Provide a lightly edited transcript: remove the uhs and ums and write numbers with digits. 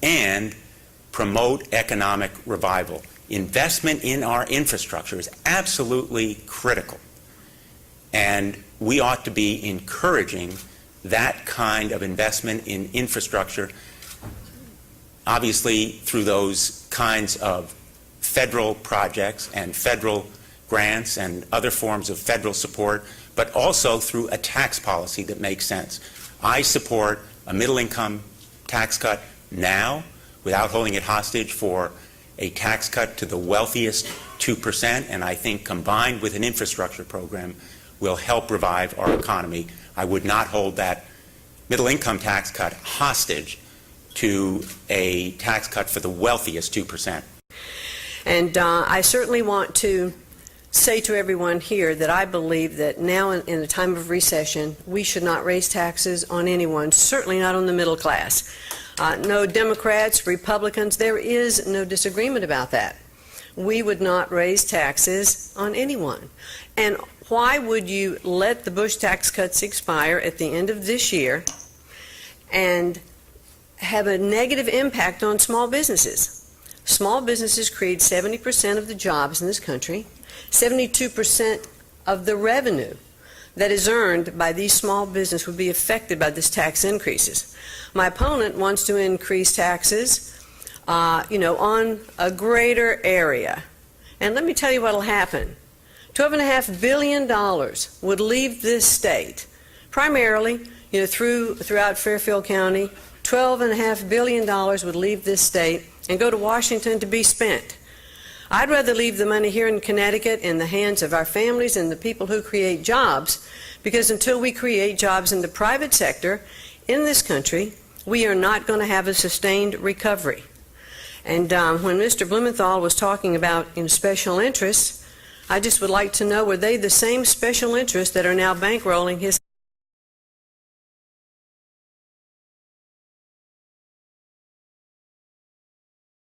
and promote economic revival. Investment in our infrastructure is absolutely critical, and we ought to be encouraging that kind of investment in infrastructure, obviously through those kinds of federal projects and federal grants and other forms of federal support, but also through a tax policy that makes sense. I support a middle-income tax cut now without holding it hostage for a tax cut to the wealthiest 2%, and I think combined with an infrastructure program will help revive our economy. I would not hold that middle-income tax cut hostage to a tax cut for the wealthiest 2%. And I certainly want to say to everyone here that I believe that now in a time of recession, we should not raise taxes on anyone, certainly not on the middle class. No Democrats, Republicans, there is no disagreement about that. We would not raise taxes on anyone. And why would you let the Bush tax cuts expire at the end of this year and have a negative impact on small businesses? Small businesses create 70% of the jobs in this country, 72% of the revenue that is earned by these small businesses would be affected by this tax increases. My opponent wants to increase taxes, on a greater area. And let me tell you what will happen. $12.5 billion would leave this state, primarily, throughout Fairfield County. $12.5 billion would leave this state and go to Washington to be spent. I'd rather leave the money here in Connecticut in the hands of our families and the people who create jobs, because until we create jobs in the private sector in this country, we are not going to have a sustained recovery. And when Mr. Blumenthal was talking about special interests, I just would like to know, were they the same special interests that are now bankrolling his